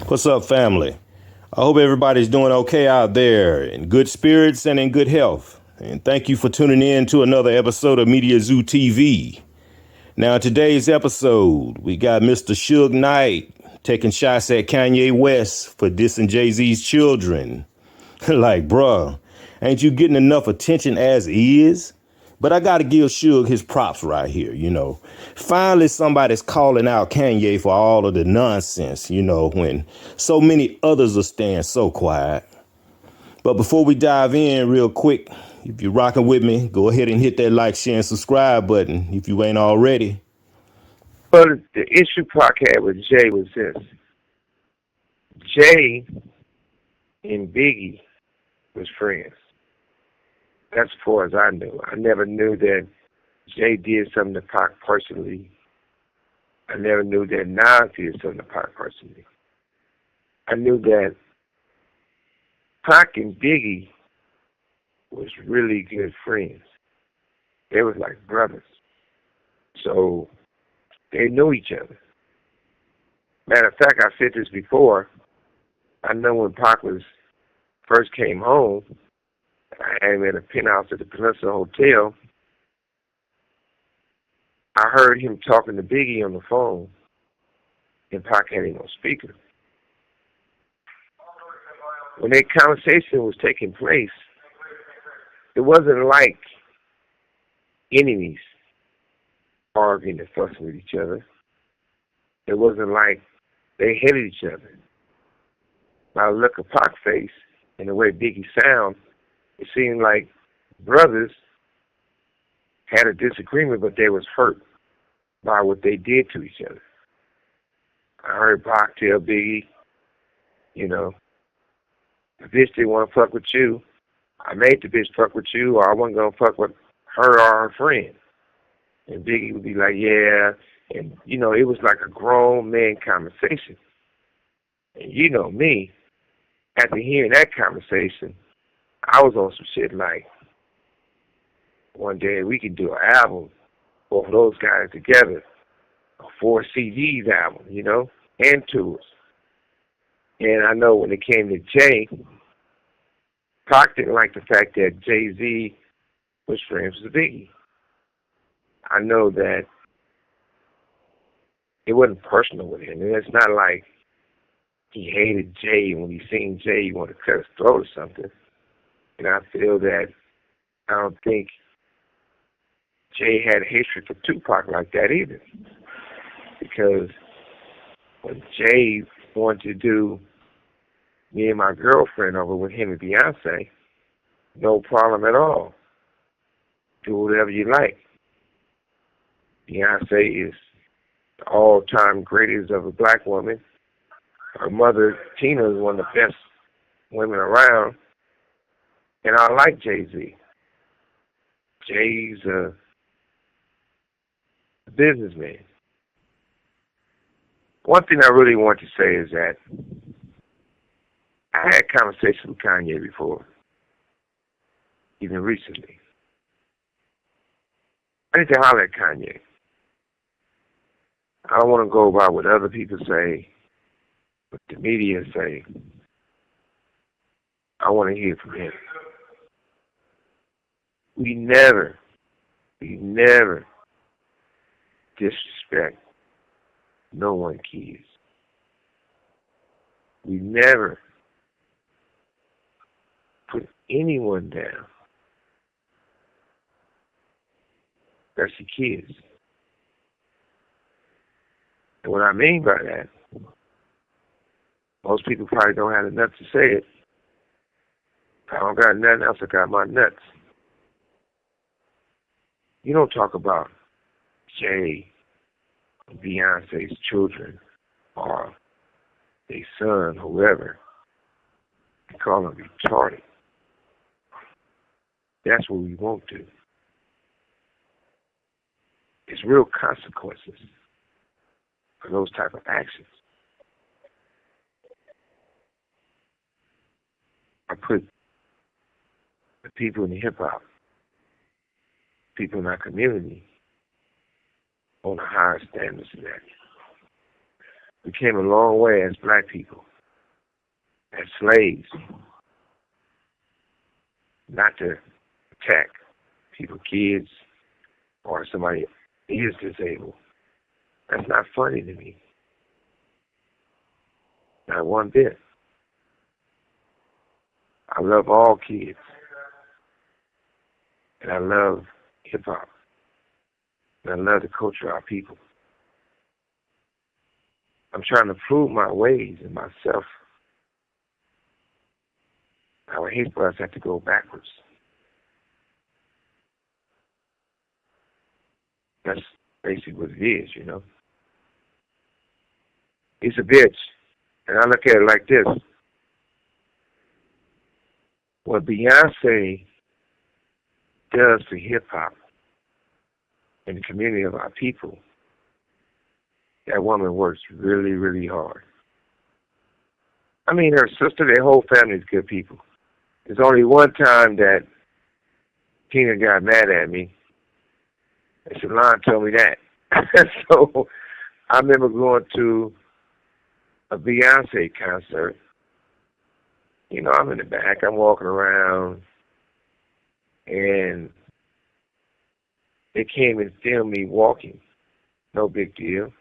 What's up, family? I hope everybody's doing okay out there, in good spirits and in good health. And thank you for tuning in to another episode of Mediazewtv. Now, in today's episode, we got Mr. Suge Knight taking shots at Kanye West for dissing Jay-Z's children. Like, bruh, ain't you getting enough attention as is? But I gotta give Suge his props right here, Finally, somebody's calling out Kanye for all of the nonsense, when so many others are staying so quiet. But before we dive in real quick, if you're rocking with me, go ahead and hit that like, share, and subscribe button if you ain't already. But the issue Pac had with Jay was this. Jay and Biggie was friends. That's as far as I knew. I never knew that Jay did something to Pac personally. I never knew that Nas did something to Pac personally. I knew that Pac and Biggie was really good friends. They was like brothers. So they knew each other. Matter of fact, I said this before. I know when Pac first came home, I had him at a penthouse at the Peninsula Hotel. I heard him talking to Biggie on the phone, and Pac had him on speaker. When that conversation was taking place, it wasn't like enemies arguing and fussing with each other. It wasn't like they hated each other. By the look of Pac's face and the way Biggie sound, it seemed like brothers had a disagreement, but they was hurt by what they did to each other. I heard Pac tell Biggie, the bitch didn't want to fuck with you. I made the bitch fuck with you, or I wasn't going to fuck with her or her friend. And Biggie would be like, yeah. And, it was like a grown man conversation. And you know me, after hearing that conversation, I was on some shit like, one day we can do an album, both of those guys together, a 4 CDs album, and tours. And I know when it came to Jay, Pac didn't like the fact that Jay-Z was friends with Biggie. I know that it wasn't personal with him. And it's not like he hated Jay, and when he seen Jay, he wanted to cut his throat or something. And I feel that I don't think Jay had hatred for Tupac like that either. Because when Jay wanted to do Me and My Girlfriend over with him and Beyonce, no problem at all. Do whatever you like. Beyonce is the all-time greatest of a black woman. Her mother, Tina, is one of the best women around. And I like Jay-Z. Jay's a businessman. One thing I really want to say is that I had conversations with Kanye before, even recently. I need to holler at Kanye. I don't want to go by what other people say, what the media say. I want to hear from him. We never disrespect no one's kids. We never put anyone down. That's your kids. And what I mean by that, most people probably don't have the nuts to say it. I don't got nothing else, I got my nuts. You don't talk about Jay and Beyonce's children or their son, whoever. You call them retarded. That's what we won't do. It's real consequences for those type of actions. I put the people in the hip-hop, people in our community, on a higher standard than that. We came a long way as black people. as slaves, not to attack people, kids, or somebody is disabled. That's not funny to me. Not one bit. I love all kids. And I love hip-hop. And I love the culture of our people. I'm trying to prove my ways and myself. I would hate for us to have to go backwards. That's basically what it is, you know. It's a bitch. And I look at it like this. What Beyonce does to hip-hop and the community of our people, that woman works really, really hard. I mean, her sister, their whole family is good people. There's only one time that Tina got mad at me, and Shalon told me that. So I remember going to a Beyonce concert. You know, I'm in the back, I'm walking around, and they came and filmed me walking. No big deal.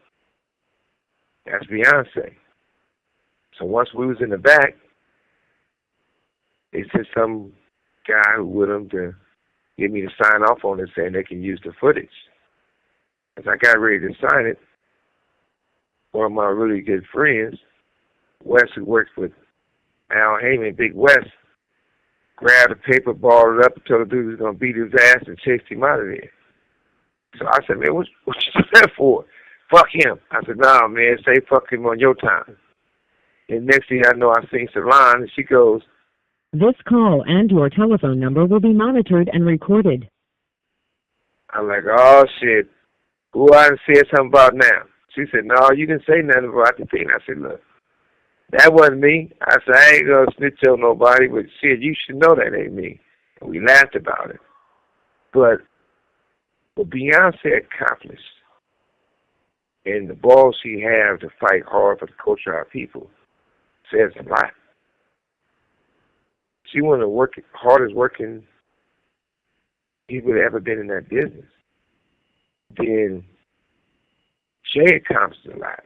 That's Beyonce. So once we was in the back, they sent some guy who with them to get me to sign off on it, saying they can use the footage. As I got ready to sign it, one of my really good friends, West, who works with Al Heyman, Big West, grabbed the paper, balled it up, and told the dude he was going to beat his ass and chased him out of there. So I said, man, what you do that for? Fuck him. I said, nah, man, say fuck him on your time. And next thing I know, I seen Salon, and she goes, this call and your telephone number will be monitored and recorded. I'm like, oh, shit. Who I done said something about now? She said, no, you didn't say nothing about the thing. I said, look, that wasn't me. I said, I ain't going to snitch on nobody, but shit, you should know that ain't me. And we laughed about it. But what Beyonce accomplished and the balls she has to fight hard for the culture of our people says a lot. She one of the hardest working people that ever been in that business. Then Jay accomplished a lot.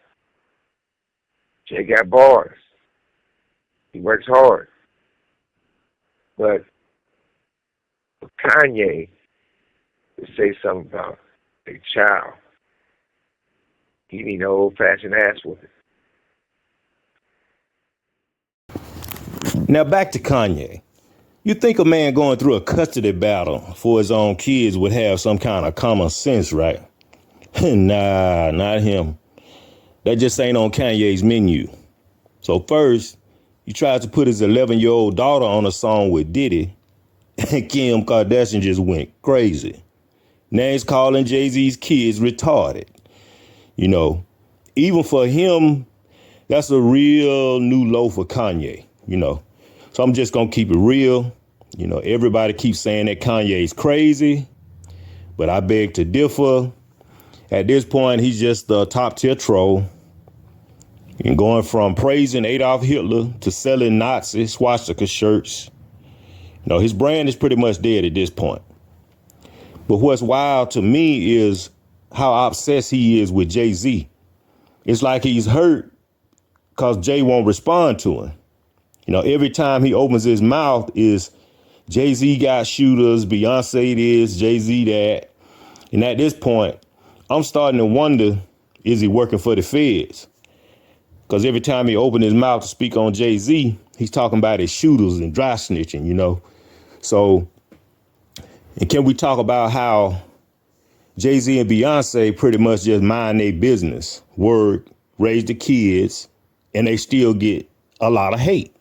Jay got bars. He works hard. But for Kanye to say something about a child, he need an old-fashioned ass whooping. Now back to Kanye. You think a man going through a custody battle for his own kids would have some kind of common sense, right? Nah, not him. That just ain't on Kanye's menu. So first, he tried to put his 11-year-old daughter on a song with Diddy, and Kim Kardashian just went crazy. Now he's calling Jay-Z's kids retarded. You know, even for him, that's a real new low for Kanye, you know. So I'm just going to keep it real. You know, everybody keeps saying that Kanye's crazy, but I beg to differ. At this point, he's just a top-tier troll. And going from praising Adolf Hitler to selling Nazi swastika shirts. You know, his brand is pretty much dead at this point. But what's wild to me is how obsessed he is with Jay-Z. It's like he's hurt because Jay won't respond to him. You know, every time he opens his mouth is Jay-Z got shooters, Beyonce this, Jay-Z that. And at this point, I'm starting to wonder, is he working for the feds? Because every time he opened his mouth to speak on Jay-Z, he's talking about his shooters and dry snitching, you know. So, and can we talk about how Jay-Z and Beyonce pretty much just mind their business, work, raise the kids, and they still get a lot of hate,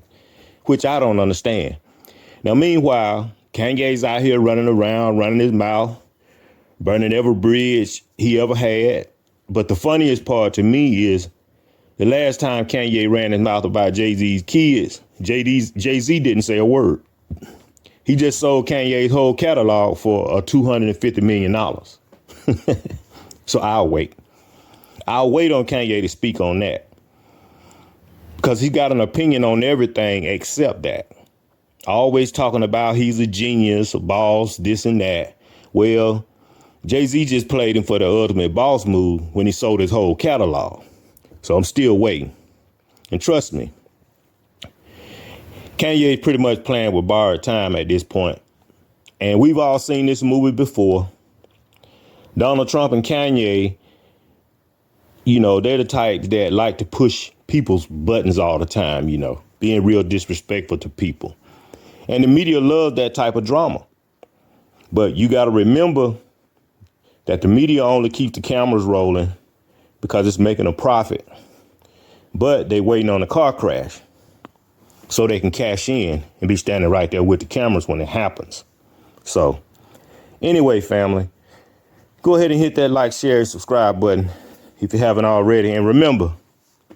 which I don't understand. Now, meanwhile, Kanye's out here running around, running his mouth, burning every bridge he ever had. But the funniest part to me is the last time Kanye ran his mouth about Jay-Z's kids, Jay-Z didn't say a word. He just sold Kanye's whole catalog for $250 million. So I'll wait. I'll wait on Kanye to speak on that. because he got an opinion on everything except that. Always talking about he's a genius, a boss, this and that. Well, Jay-Z just played him for the ultimate boss move when he sold his whole catalog. So I'm still waiting. And trust me, Kanye is pretty much playing with borrowed time at this point. And we've all seen this movie before. Donald Trump and Kanye, you know, they're the types that like to push people's buttons all the time, you know, being real disrespectful to people. And the media loves that type of drama. But you got to remember that the media only keeps the cameras rolling because it's making a profit. But they waiting on a car crash so they can cash in and be standing right there with the cameras when it happens. So anyway, family, go ahead and hit that like, share, and subscribe button if you haven't already. And remember,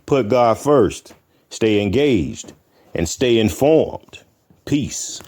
put God first, stay engaged, and stay informed. Peace.